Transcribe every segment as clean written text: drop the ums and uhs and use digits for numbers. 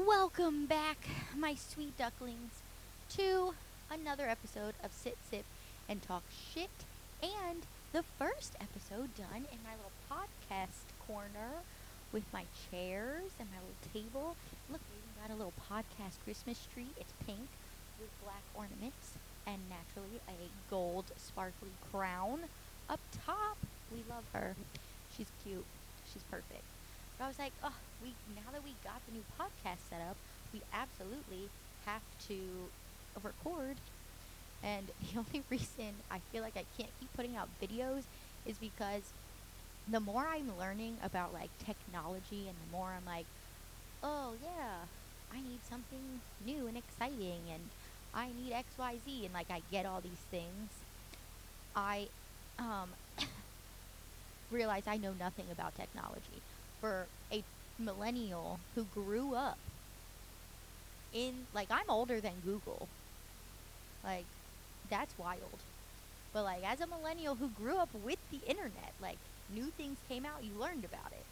Welcome back, my sweet ducklings, to another episode of Sit, Sip, and Talk Shit, and the first episode done in my little podcast corner with my chairs and my little table. Look, we even got a little podcast Christmas tree. It's pink with black ornaments and naturally a gold sparkly crown up top. We love her. She's cute. She's perfect. But I was like, oh, now that we got the new podcast set up, we absolutely have to record. And the only reason I feel like I can't keep putting out videos is because the more I'm learning about like technology and the more I'm like, oh yeah, I need something new and exciting and I need XYZ and like I get all these things. I um realize I know nothing about technology. For a millennial who grew up in, like, I'm older than Google. Like, that's wild. But, like, as a millennial who grew up with the internet, like, new things came out, you learned about it.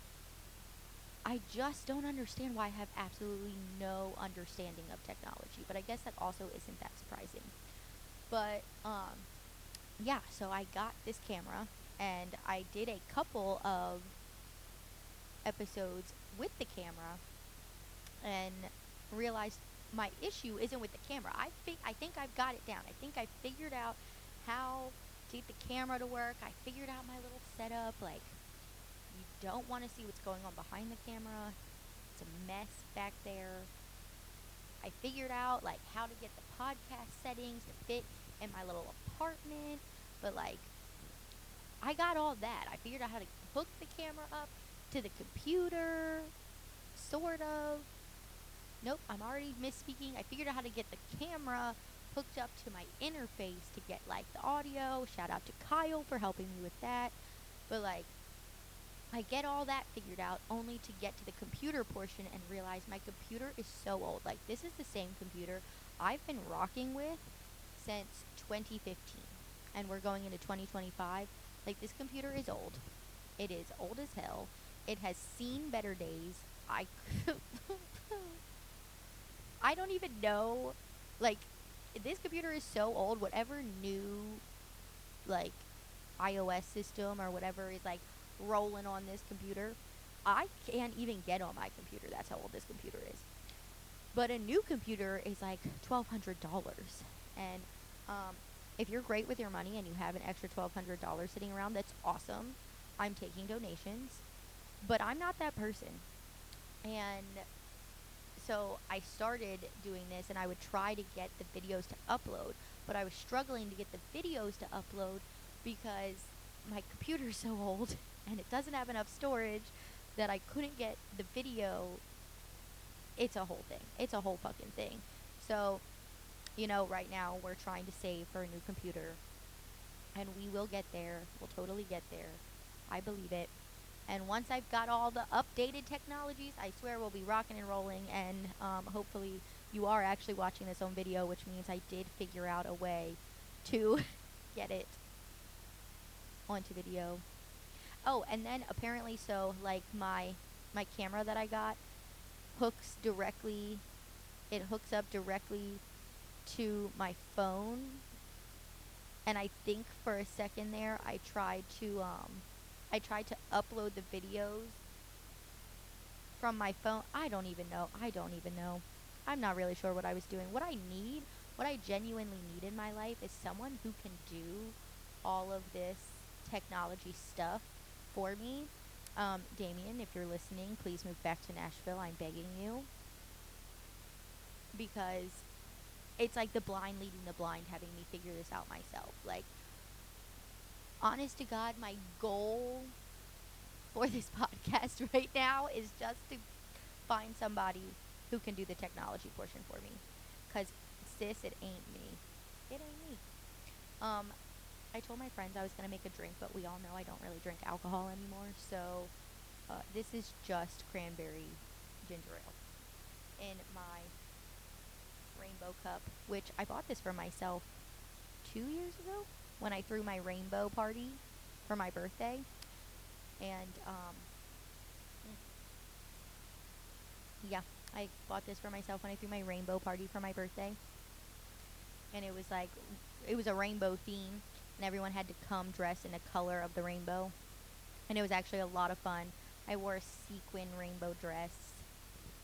I just don't understand why I have absolutely no understanding of technology. But I guess that also isn't that surprising. But, yeah, so I got this camera and I did a couple of episodes with the camera and realized my issue isn't with the camera. I think I've got it down. I think I figured out how to get the camera to work. I figured out my little setup. Like, you don't want to see what's going on behind the camera. It's a mess back there. I figured out like how to get the podcast settings to fit in my little apartment. But like, I got all that. I figured out how to hook the camera up to the computer, sort of. Nope, I'm already misspeaking. I figured out how to get the camera hooked up to my interface to get like the audio. Shout out to Kyle for helping me with that. But like, I get all that figured out only to get to the computer portion and realize my computer is so old. Like, this is the same computer I've been rocking with since 2015. And we're going into 2025. Like, this computer is old. It is old as hell. It has seen better days. I don't even know. Like, this computer is so old. Whatever new, like, iOS system or whatever is, like, rolling on this computer, I can't even get on my computer. That's how old this computer is. But a new computer is, like, $1,200. And, if you're great with your money and you have an extra $1,200 sitting around, that's awesome. I'm taking donations. But I'm not that person. And so I started doing this and I would try to get the videos to upload, but I was struggling to get the videos to upload because my computer's so old and it doesn't have enough storage that I couldn't get the video. It's a whole thing. It's a whole fucking thing. So, right now we're trying to save for a new computer and we will get there. We'll totally get there. I believe it. And once I've got all the updated technologies, I swear we'll be rocking and rolling. And hopefully you are actually watching this on video, which means I did figure out a way to get it onto video. Oh, and then apparently, so like my camera that I got it hooks up directly to my phone. And I think for a second there, I tried to upload the videos from my phone. I don't even know. I'm not really sure what I was doing. What I genuinely need in my life is someone who can do all of this technology stuff for me. Damien, if you're listening, please move back to Nashville. I'm begging you. Because it's like the blind leading the blind, having me figure this out myself. Like, honest to God, my goal for this podcast right now is just to find somebody who can do the technology portion for me. Because, sis, it ain't me. It ain't me. I told my friends I was going to make a drink, but we all know I don't really drink alcohol anymore. So, this is just cranberry ginger ale in my rainbow cup, which I bought this for myself 2 years ago when I threw my rainbow party for my birthday. And, yeah. I bought this for myself when I threw my rainbow party for my birthday. And it was like, it was a rainbow theme. And everyone had to come dressed in a color of the rainbow. And it was actually a lot of fun. I wore a sequin rainbow dress.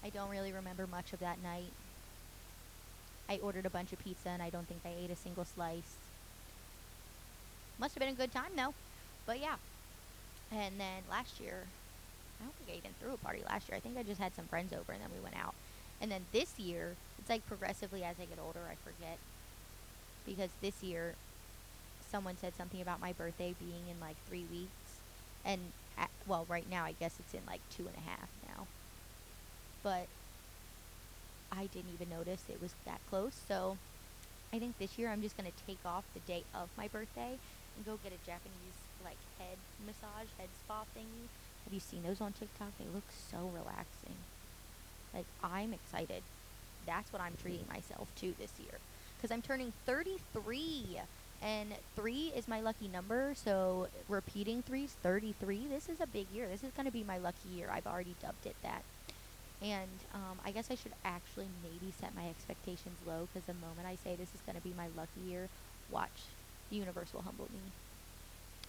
I don't really remember much of that night. I ordered a bunch of pizza and I don't think I ate a single slice. Must have been a good time though. But yeah. And then last year, I don't think I even threw a party last year. I think I just had some friends over and then we went out. And then this year, it's like progressively as I get older, I forget. Because this year, someone said something about my birthday being in like 3 weeks. And, well, right now, I guess it's in like 2.5 now. But I didn't even notice it was that close. So I think this year I'm just going to take off the day of my birthday and go get a Japanese like head massage, head spa thingy. Have you seen those on TikTok? They look so relaxing. Like, I'm excited. That's what I'm treating myself to this year. Because I'm turning 33. And 3 is my lucky number. So repeating 3 is 33. This is a big year. This is going to be my lucky year. I've already dubbed it that. And I guess I should actually maybe set my expectations low. Because the moment I say this is going to be my lucky year, watch. The universe will humble me.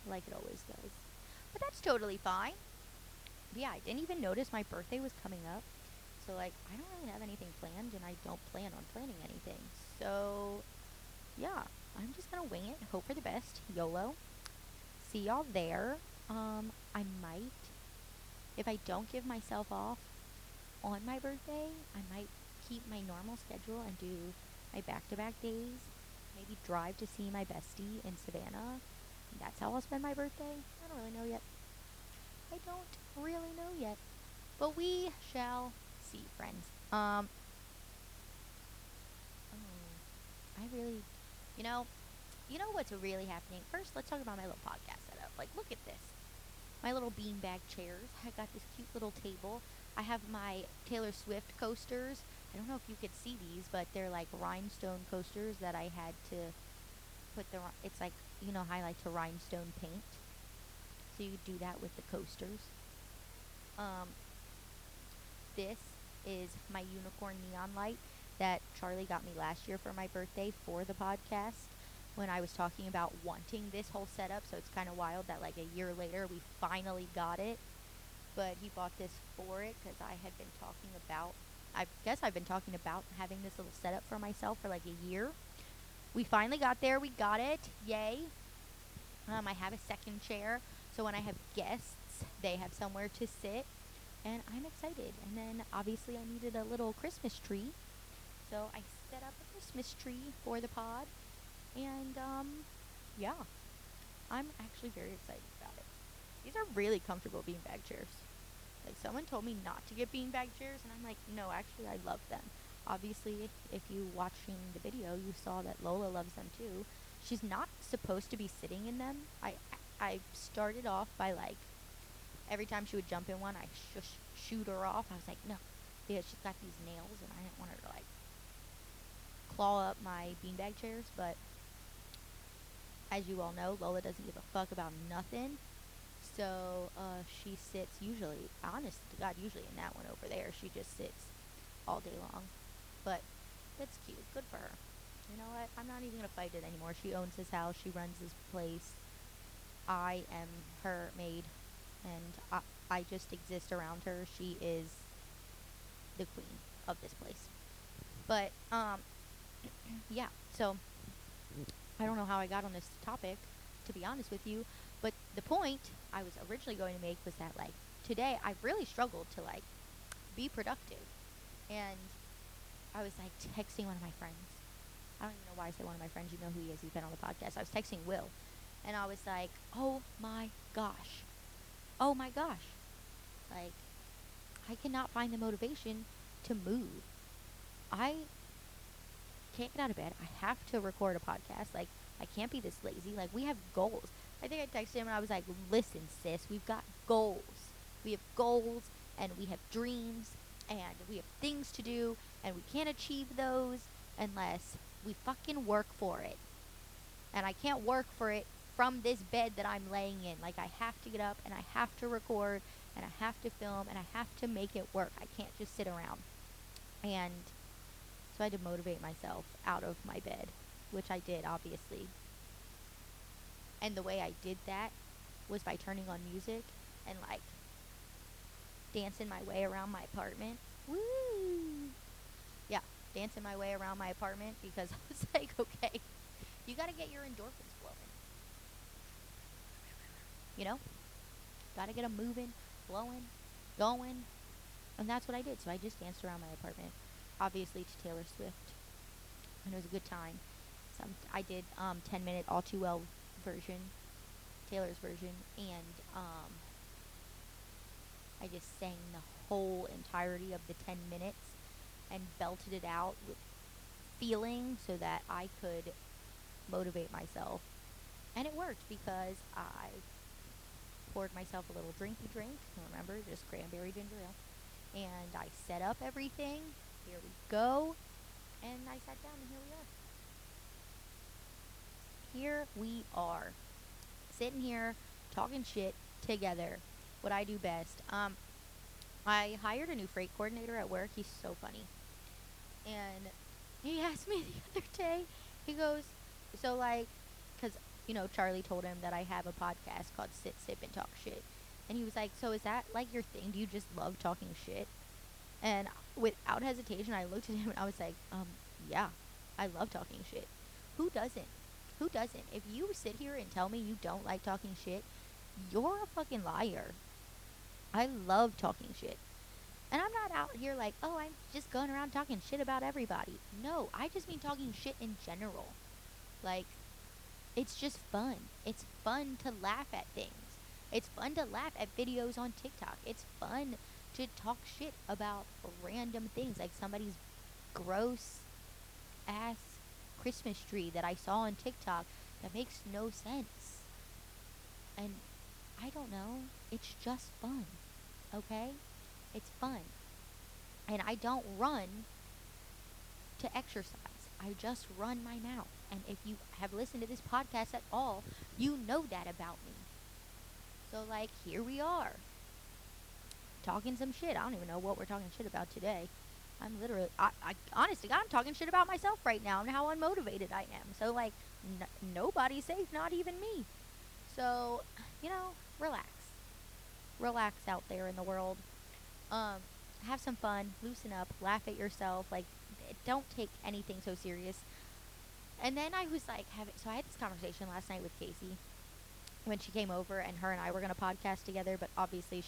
Like it always does. But that's totally fine. But yeah, I didn't even notice my birthday was coming up. So, like, I don't really have anything planned, and I don't plan on planning anything. So, yeah, I'm just going to wing it, hope for the best, YOLO. See y'all there. I might, if I don't give myself off on my birthday, I might keep my normal schedule and do my back-to-back days. Maybe drive to see my bestie in Savannah. That's how I'll spend my birthday. I don't really know yet. I don't really know yet. But we shall see, friends. I really, you know, what's really happening? First, let's talk about my little podcast setup. Like, look at this. My little beanbag chairs. I got this cute little table. I have my Taylor Swift coasters. I don't know if you could see these, but they're like rhinestone coasters that I had to put it's like, how I like to rhinestone paint. So you do that with the coasters. This is my unicorn neon light that Charlie got me last year for my birthday for the podcast when I was talking about wanting this whole setup. So it's kind of wild that like a year later we finally got it. But he bought this for it because I had been talking about, I guess I've been talking about having this little setup for myself for like a year. We finally got there. We got it. Yay. I have a second chair. So when I have guests, they have somewhere to sit. And I'm excited. And then obviously I needed a little Christmas tree. So I set up a Christmas tree for the pod. And yeah, I'm actually very excited about it. These are really comfortable beanbag chairs. Like, someone told me not to get beanbag chairs, and I'm like, no, actually I love them. Obviously, if you watching the video, you saw that Lola loves them too. She's not supposed to be sitting in them. I started off by like, every time she would jump in one, I shoot her off. I was like, no, because she's got these nails, and I didn't want her to like claw up my beanbag chairs. But as you all know, Lola doesn't give a fuck about nothing. So she sits usually, honest to God, usually in that one over there. She just sits all day long. But that's cute. Good for her. You know what? I'm not even going to fight it anymore. She owns this house. She runs this place. I am her maid. And I just exist around her. She is the queen of this place. But, yeah. So, I don't know how I got on this topic, to be honest with you. But the point I was originally going to make was that, like, today I really struggled to, like, be productive. And I was, like, texting one of my friends. I don't even know why I said one of my friends. You know who he is. He's been on the podcast. I was texting Will. And I was like, oh, my gosh. Oh, my gosh. Like, I cannot find the motivation to move. I can't get out of bed. I have to record a podcast. Like, I can't be this lazy. Like, we have goals. I think I texted him and I was like, listen, sis, we've got goals. We have goals and we have dreams and we have things to do and we can't achieve those unless we fucking work for it. And I can't work for it from this bed that I'm laying in. Like, I have to get up and I have to record and I have to film and I have to make it work. I can't just sit around. And so I had to motivate myself out of my bed, which I did, obviously. And the way I did that was by turning on music and like dancing my way around my apartment. Woo! Yeah, dancing my way around my apartment because I was like, okay, you got to get your endorphins flowing. You know? Got to get them moving, flowing, going. And that's what I did. So I just danced around my apartment, obviously to Taylor Swift. And it was a good time. I did 10-minute All Too Well version, Taylor's version, and I just sang the whole entirety of the 10 minutes and belted it out with feeling so that I could motivate myself. And it worked because I poured myself a little drinky drink, remember, just cranberry ginger ale, and I set up everything. Here we go. And I sat down and here we are. Here we are. Sitting here talking shit together. What I do best. I hired a new freight coordinator at work. He's so funny. And he asked me the other day, he goes, so like, because, Charlie told him that I have a podcast called Sit, Sip, and Talk Shit. And he was like, so is that like your thing? Do you just love talking shit? And without hesitation, I looked at him and I was like, yeah, I love talking shit. Who doesn't? Who doesn't? If you sit here and tell me you don't like talking shit, you're a fucking liar. I love talking shit. And I'm not out here like, oh, I'm just going around talking shit about everybody. No, I just mean talking shit in general. Like, it's just fun. It's fun to laugh at things. It's fun to laugh at videos on TikTok. It's fun to talk shit about random things, like somebody's gross ass Christmas tree that I saw on TikTok that makes no sense. And I don't know. It's just fun. Okay? It's fun. And I don't run to exercise. I just run my mouth. And if you have listened to this podcast at all, you know that about me. So, like, here we are. Talking some shit. I don't even know what we're talking shit about today. I'm literally, honestly, I'm talking shit about myself right now and how unmotivated I am. So, like, nobody's safe, not even me. So, relax. Relax out there in the world. Have some fun, loosen up, laugh at yourself. Like, don't take anything so serious. And then I was like, so I had this conversation last night with Casey when she came over, and her and I were going to podcast together, but obviously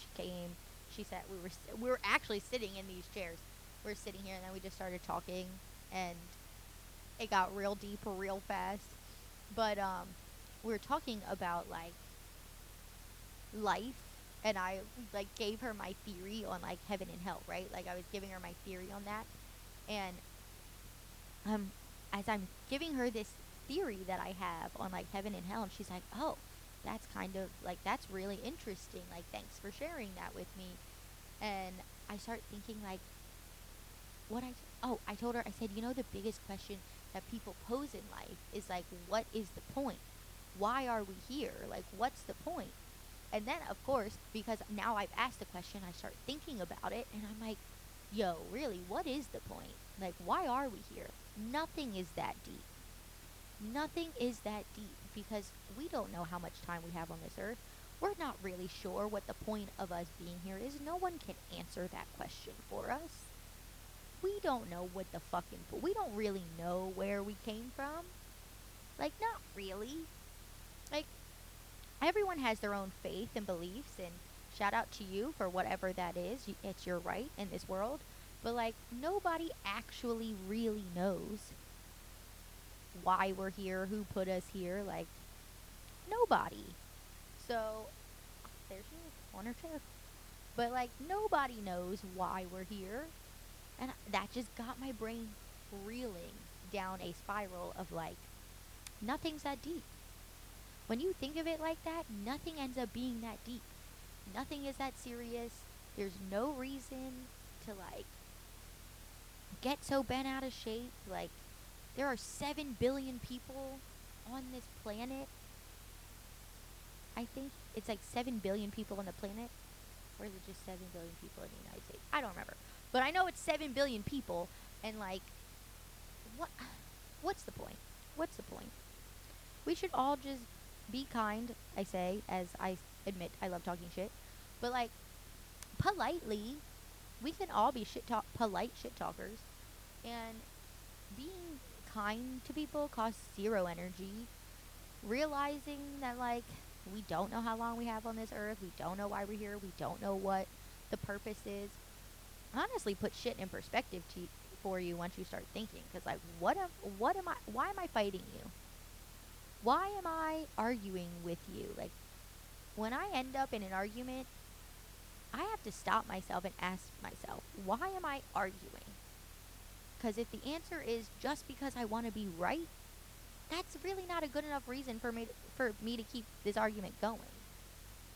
she said we were actually sitting in these chairs. We were sitting here, and then we just started talking, and it got real deep real fast. But we were talking about like life, and I like gave her my theory on like heaven and hell, right? Like I was giving her my theory on that, and as I'm giving her this theory that I have on like heaven and hell, and she's like, oh, that's kind of like, that's really interesting, like, thanks for sharing that with me. And I start thinking like, I told her, I said, the biggest question that people pose in life is like, what is the point? Why are we here? Like, what's the point? And then, of course, because now I've asked the question, I start thinking about it, and I'm like, yo, really, what is the point? Like, why are we here? Nothing is that deep. Nothing is that deep because we don't know how much time we have on this earth. We're not really sure what the point of us being here is. No one can answer that question for us. We don't know what the fucking... We don't really know where we came from. Like, not really. Like, everyone has their own faith and beliefs, and shout out to you for whatever that is. It's your right in this world. But, like, nobody actually really knows why we're here, who put us here. Like, nobody. So, there she is, on her chair. But, like, nobody knows why we're here. And that just got my brain reeling down a spiral of, like, nothing's that deep. When you think of it like that, nothing ends up being that deep. Nothing is that serious. There's no reason to, like, get so bent out of shape. Like, there are 7 billion people on this planet. I think it's like 7 billion people on the planet. Or is it just 7 billion people in the United States? I don't remember. But I know it's 7 billion people, and like, what? What's the point? What's the point? We should all just be kind, I say, as I admit I love talking shit. But like, politely, we can all be polite shit talkers. And being kind to people costs zero energy. Realizing that, like, we don't know how long we have on this earth, we don't know why we're here, we don't know what the purpose is, honestly put shit in perspective for you once you start thinking. Because, like, why am I fighting you? Why am I arguing with you? Like, when I end up in an argument, I have to stop myself and ask myself, why am I arguing? Because if the answer is just because I want to be right, that's really not a good enough reason for me to keep this argument going.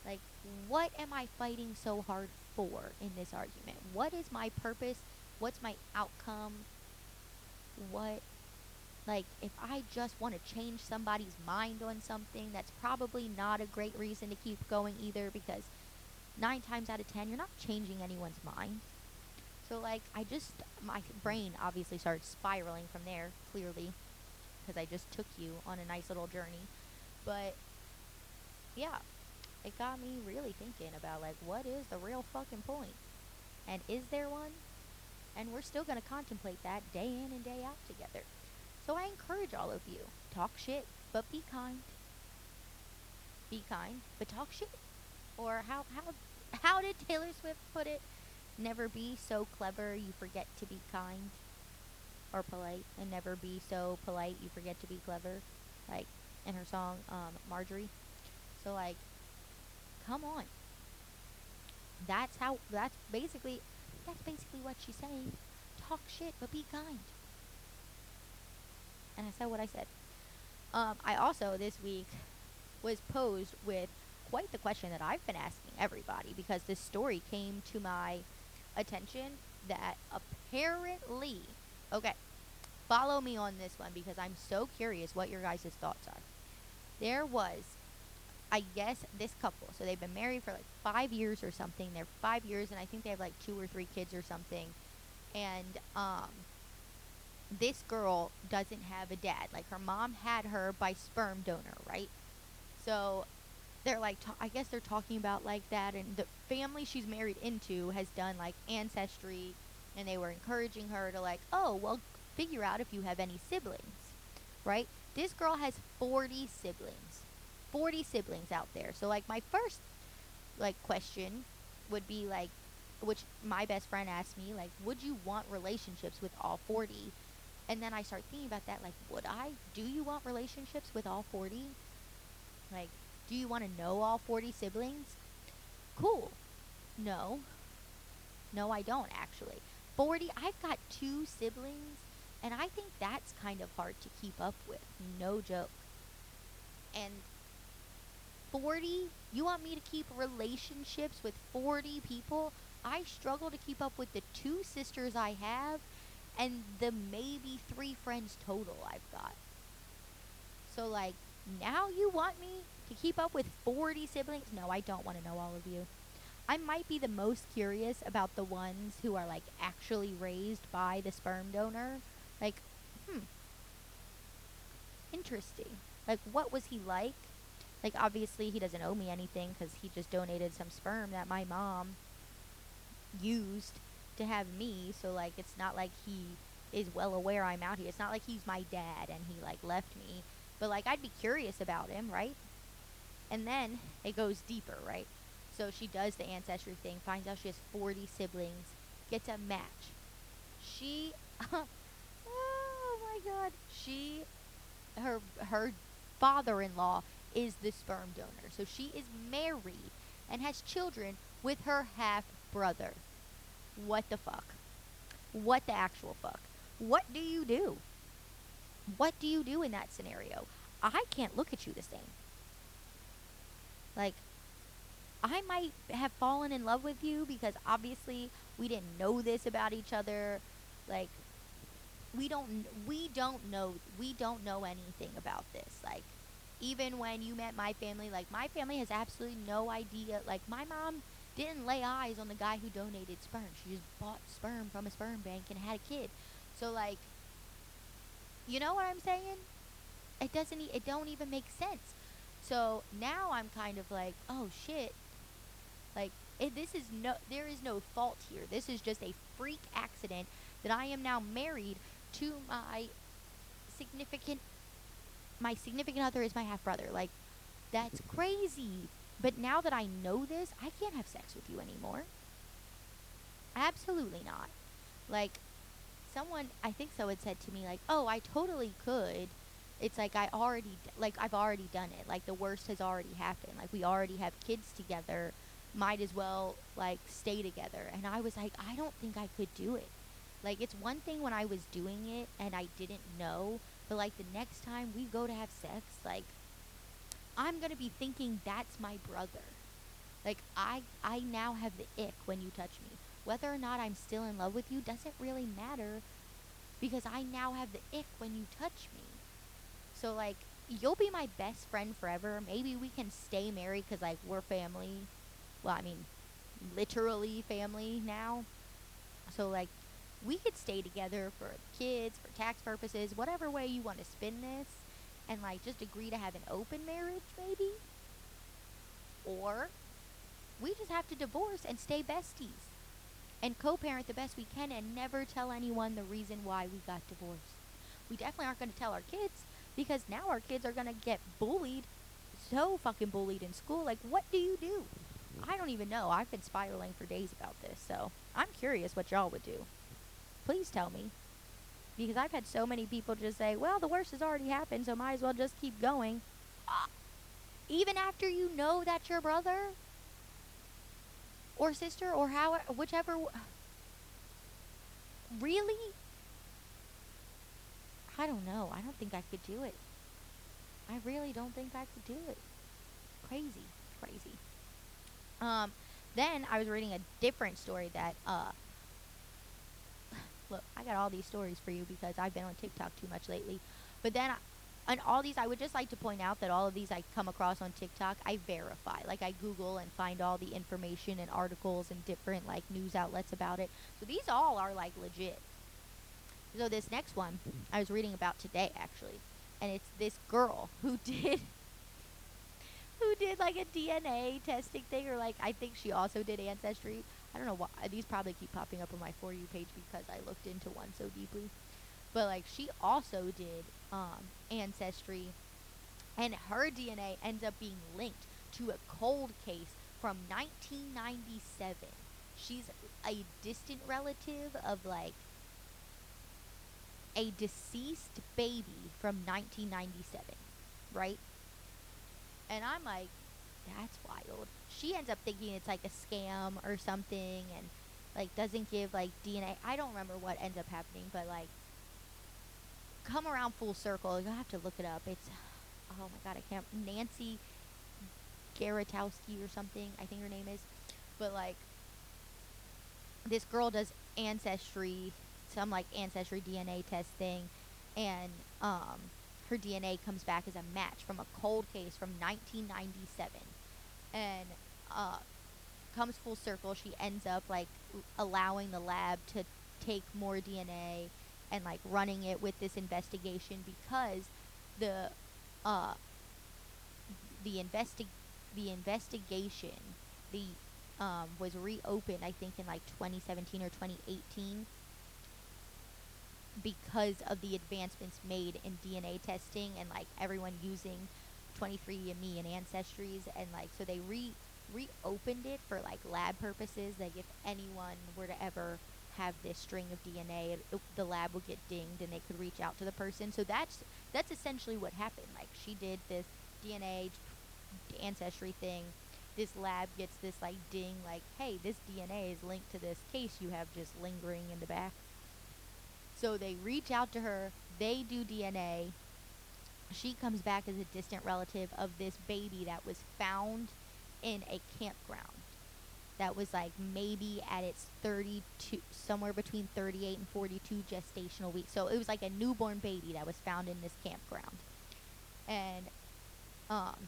Like, what am I fighting so hard for in this argument? What is my purpose? What's my outcome? Like, if I just want to change somebody's mind on something, that's probably not a great reason to keep going either, because 9 times out of 10, you're not changing anyone's mind. So, like, my brain obviously started spiraling from there, clearly, because I just took you on a nice little journey. But, yeah, it got me really thinking about, like, what is the real fucking point? And is there one? And we're still going to contemplate that day in and day out together. So I encourage all of you, talk shit, but be kind. Be kind, but talk shit. Or how did Taylor Swift put it? Never be so clever you forget to be kind or polite, and never be so polite you forget to be clever, like in her song Marjorie. So, like, come on. That's basically what she's saying. Talk shit, but be kind. And I said what I said. I also this week was posed with quite the question that I've been asking everybody, because this story came to my attention that apparently, okay, follow me on this one because I'm so curious what your guys' thoughts are. There was, I guess, this couple, so they've been married for like 5 years or something. They're 5 years, and I think they have like 2 or 3 kids or something. And this girl doesn't have a dad. Like, her mom had her by sperm donor, right? So they're like, I guess they're talking about like that, and the family she's married into has done like ancestry, and they were encouraging her to, like, oh, well, figure out if you have any siblings, right? This girl has 40 siblings out there. So, like, my first, like, question would be, like, which my best friend asked me, like, would you want relationships with all 40? And then I start thinking about that, like, would I? Do you want relationships with all 40? Like, do you want to know all 40 siblings? Cool. No. No, I don't, actually. 40, I've got 2 siblings, and I think that's kind of hard to keep up with. No joke. And 40, you want me to keep relationships with 40 people? I struggle to keep up with the 2 sisters I have and the maybe 3 friends total I've got. So, like, now you want me to keep up with 40 siblings? No, I don't want to know all of you. I might be the most curious about the ones who are, like, actually raised by the sperm donor. Like, interesting. Like, what was he like? Like, obviously he doesn't owe me anything because he just donated some sperm that my mom used to have me. So, like, it's not like he is well aware I'm out here. It's not like he's my dad and he, like, left me. But, like, I'd be curious about him, right? And then it goes deeper, right? So she does the ancestry thing, finds out she has 40 siblings, gets a match. She, oh my God, her father-in-law is the sperm donor. So she is married and has children with her half-brother. What the fuck? What the actual fuck? What do you do? What do you do in that scenario? I can't look at you the same. Like, I might have fallen in love with you because obviously we didn't know this about each other. Like, we don't know anything about this. Like, even when you met my family, like, my family has absolutely no idea. Like, my mom didn't lay eyes on the guy who donated sperm. She just bought sperm from a sperm bank and had a kid. So like, you know what I'm saying? It don't even make sense. So now I'm kind of like, oh shit, like this is no, there is no fault here. This is just a freak accident that I am now married to significant my significant other is my half brother. Like, that's crazy. But now that I know this, I can't have sex with you anymore. Absolutely not. Like, someone, I think so, had said to me, like, oh, I totally could. It's like I've already done it. Like, the worst has already happened. Like, we already have kids together. Might as well, like, stay together. And I was like, I don't think I could do it. Like, it's one thing when I was doing it and I didn't know, but, like, the next time we go to have sex, like, I'm going to be thinking that's my brother. Like, I now have the ick when you touch me. Whether or not I'm still in love with you doesn't really matter because I now have the ick when you touch me. So, like, you'll be my best friend forever. Maybe we can stay married because, like, we're family. Well, I mean, literally family now. So, like, we could stay together for kids, for tax purposes, whatever way you want to spin this. And, like, just agree to have an open marriage, maybe. Or we just have to divorce and stay besties and co-parent the best we can and never tell anyone the reason why we got divorced. We definitely aren't going to tell our kids because now our kids are going to get bullied, so fucking bullied in school. Like, what do you do? I don't even know. I've been spiraling for days about this, so I'm curious what y'all would do. Please tell me. Because I've had so many people just say, well, the worst has already happened, so might as well just keep going. Even after you know that's your brother or sister or whichever. Really? I don't know. I don't think I could do it. I really don't think I could do it. Crazy. Crazy. Then I was reading a different story that, look, I got all these stories for you because I've been on TikTok too much lately. But then, on all these, I would just like to point out that all of these I come across on TikTok, I verify. Like, I Google and find all the information and articles and different, like, news outlets about it. So these all are, like, legit. So this next one I was reading about today, actually. And it's this girl who did like a DNA testing thing, or like I think she also did Ancestry. I don't know why these probably keep popping up on my For You page because I looked into one so deeply. But like she also did Ancestry, and her DNA ends up being linked to a cold case from 1997. She's a distant relative of like a deceased baby from 1997, right? And I'm like, that's wild. She ends up thinking it's like a scam or something and like doesn't give like DNA. I don't remember what ends up happening, but like come around full circle. You'll have to look it up. It's, oh my god, I can't, Nancy Garatowski or something, I think her name is. But like this girl does Ancestry, some like Ancestry DNA test thing, and her DNA comes back as a match from a cold case from 1997, and comes full circle. She ends up like allowing the lab to take more DNA and like running it with this investigation because the uh the investigation the was reopened, I think, in like 2017 or 2018 because of the advancements made in DNA testing and like everyone using 23andMe and Ancestries, and like so they reopened it for like lab purposes. Like if anyone were to ever have this string of DNA, the lab would get dinged and they could reach out to the person. So that's essentially what happened. Like she did this DNA Ancestry thing. This lab gets this like ding, like, hey, this DNA is linked to this case you have just lingering in the back. So they reach out to her, they do DNA. She comes back as a distant relative of this baby that was found in a campground. That was like maybe at its 32, somewhere between 38 and 42 gestational weeks. So it was like a newborn baby that was found in this campground. And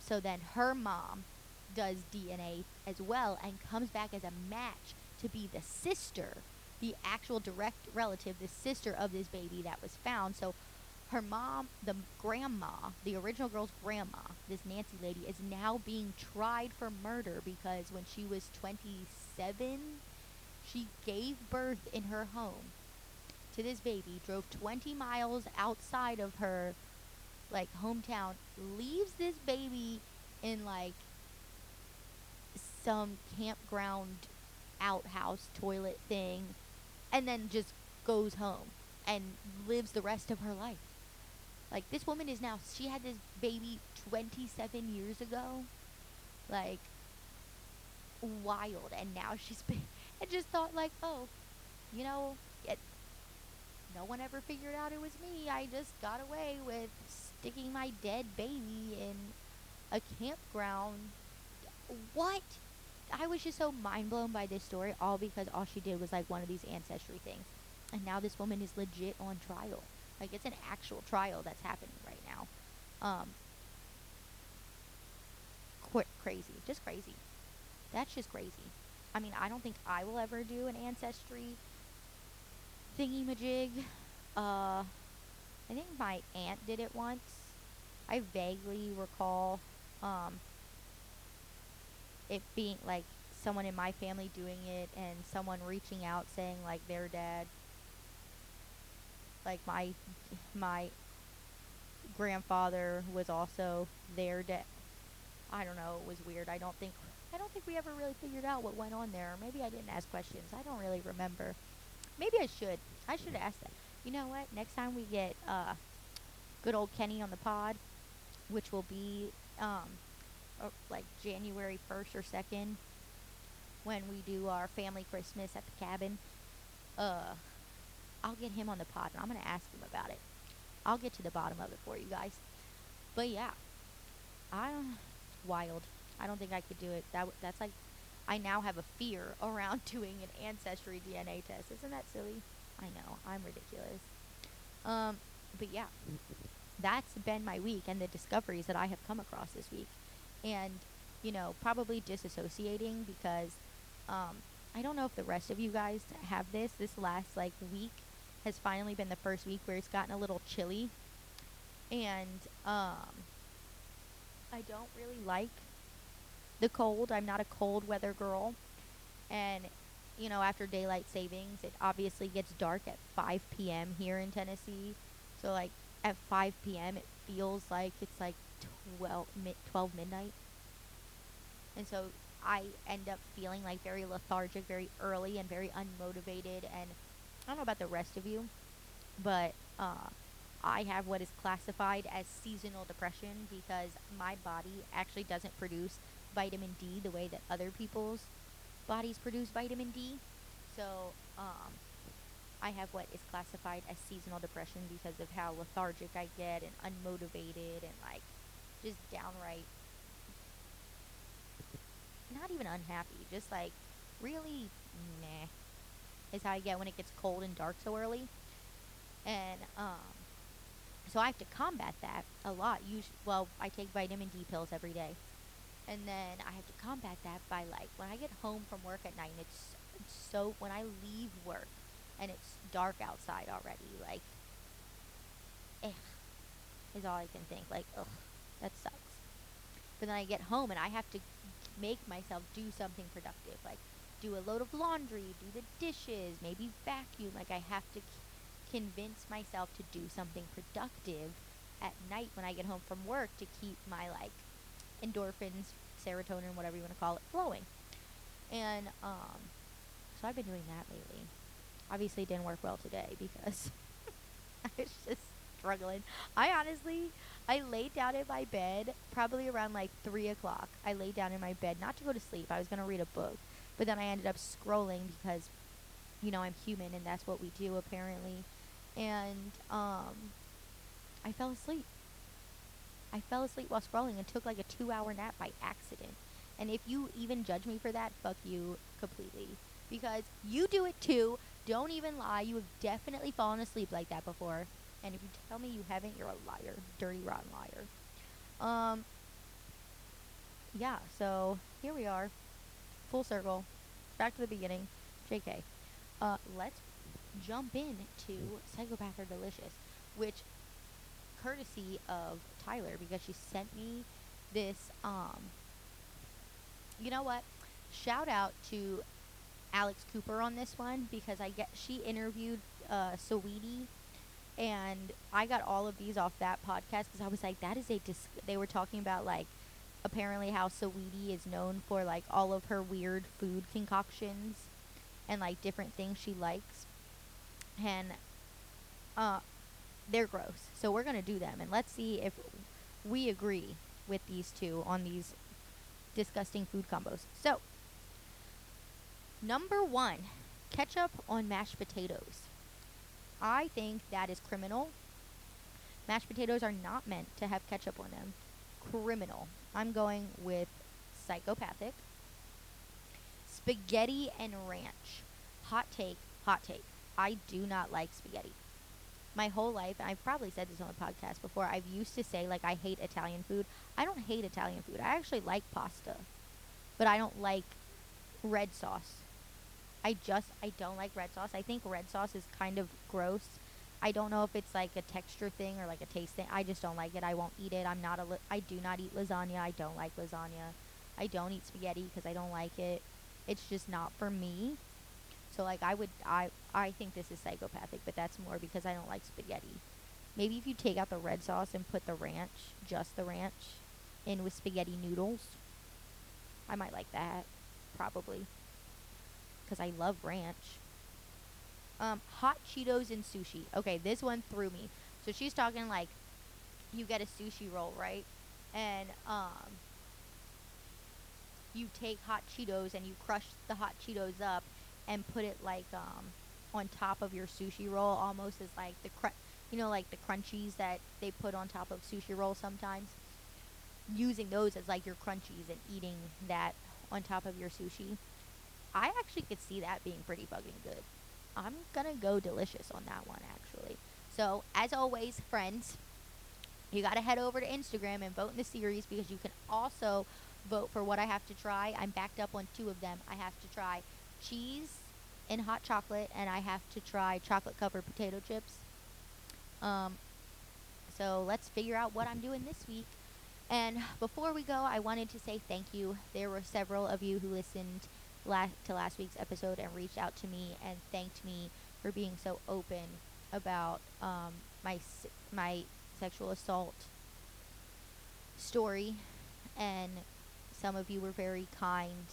so then her mom does DNA as well and comes back as a match to be the sister, the actual direct relative, the sister of this baby that was found. So her mom, the grandma, the original girl's grandma, this Nancy lady, is now being tried for murder because when she was 27, she gave birth in her home to this baby, drove 20 miles outside of her like hometown, leaves this baby in like some campground outhouse toilet thing, and then just goes home and lives the rest of her life. Like, this woman is now, she had this baby 27 years ago. Like, wild. And now she's been, I just thought, like, oh, you know, it, no one ever figured out it was me. I just got away with sticking my dead baby in a campground. What? I was just so mind blown by this story, all because all she did was like one of these ancestry things. And now this woman is legit on trial. Like, it's an actual trial that's happening right now. Crazy. Just crazy. That's just crazy. I mean, I don't think I will ever do an ancestry thingy-majig. I think my aunt did it once. I vaguely recall, it being, like, someone in my family doing it and someone reaching out saying, like, their dad, like, my grandfather was also their dad. I don't know, it was weird. I don't think we ever really figured out what went on there. Maybe I didn't ask questions. I don't really remember. Maybe I should. I should ask that. You know what? Next time we get good old Kenny on the pod, which will be like January 1st or 2nd, when we do our family Christmas at the cabin, I'll get him on the pod and I'm going to ask him about it. I'll get to the bottom of it for you guys. But yeah, wild. I don't think I could do it. That's like, I now have a fear around doing an ancestry DNA test. Isn't that silly? I know, I'm ridiculous. But yeah, that's been my week and the discoveries that I have come across this week. And, you know, probably disassociating because, I don't know if the rest of you guys have this. This last, like, week has finally been the first week where it's gotten a little chilly. And, I don't really like the cold. I'm not a cold weather girl. And, you know, after daylight savings, it obviously gets dark at 5 p.m. here in Tennessee. So, like, at 5 p.m., it feels like it's like 12 midnight. And so I end up feeling like very lethargic, very early, and very unmotivated. And I don't know about the rest of you, but I have what is classified as seasonal depression because my body actually doesn't produce vitamin D the way that other people's bodies produce vitamin D. So I have what is classified as seasonal depression because of how lethargic I get and unmotivated and, like, just downright not even unhappy, just like really meh is how I get when it gets cold and dark so early. And so I have to combat that a lot. Well, I take vitamin D pills every day. And then I have to combat that by, like, when I get home from work at night and it's so, when I leave work and it's dark outside already, like, is all I can think. Like, ugh, that sucks. But then I get home and I have to make myself do something productive. Like, do a load of laundry, do the dishes, maybe vacuum. Like, I have to convince myself to do something productive at night when I get home from work to keep my, like, endorphins, serotonin, whatever you want to call it, flowing. And so I've been doing that lately. Obviously it didn't work well today because I was just struggling. I laid down in my bed probably around like 3 o'clock. I laid down in my bed not to go to sleep. I was going to read a book, but then I ended up scrolling because, you know, I'm human and that's what we do apparently. And I fell asleep. I fell asleep while scrolling and took like a 2-hour nap by accident. And if you even judge me for that, fuck you completely. Because you do it too. Don't even lie. You have definitely fallen asleep like that before. And if you tell me you haven't, you're a liar. Dirty, rotten liar. yeah, so here we are, full circle, back to the beginning. JK. Let's jump in to Psychopath or Delicious, which courtesy of Tyler because she sent me this. You know what? Shout out to Alex Cooper on this one because she interviewed Saweetie, and I got all of these off that podcast because I was like, that is they were talking about like apparently how Saweetie is known for like all of her weird food concoctions and like different things she likes, and uh they're gross. So we're gonna do them and let's see if we agree with these two on these disgusting food combos. So number one, ketchup on mashed potatoes. I think that is criminal. Mashed potatoes are not meant to have ketchup on them. Criminal. I'm going with psychopathic. Spaghetti and ranch. Hot take, hot take. I do not like spaghetti. My whole life, and I've probably said this on the podcast before, I've used to say, like, I hate Italian food. I don't hate Italian food. I actually like pasta, but I don't like red sauce. I don't like red sauce. I think red sauce is kind of gross. I don't know if it's like a texture thing or like a taste thing. I just don't like it. I won't eat it. I do not eat lasagna. I don't like lasagna. I don't eat spaghetti because I don't like it. It's just not for me. So like I think this is psychopathic, but that's more because I don't like spaghetti. Maybe if you take out the red sauce and put the ranch, just the ranch, in with spaghetti noodles, I might like that. Probably because I love ranch. Hot Cheetos and sushi. Okay, this one threw me. So she's talking like you get a sushi roll, right? And you take hot Cheetos and you crush the hot Cheetos up and put it like on top of your sushi roll, almost as like like the crunchies that they put on top of sushi rolls sometimes. Using those as like your crunchies and eating that on top of your sushi. I actually could see that being pretty fucking good. I'm gonna go delicious on that one actually. So as always, friends, you gotta head over to Instagram and vote in the series because you can also vote for what I have to try. I'm backed up on two of them. I have to try cheese and hot chocolate, and I have to try chocolate covered potato chips. Um, so let's figure out what I'm doing this week. And before we go, I wanted to say thank you. There were several of you who listened to last week's episode and reached out to me and thanked me for being so open about my sexual assault story. And some of you were very kind.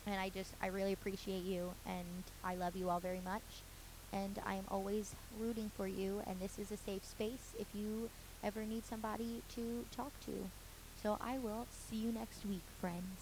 And I really appreciate you. And I love you all very much. And I am always rooting for you. And this is a safe space if you ever need somebody to talk to. So I will see you next week, friends.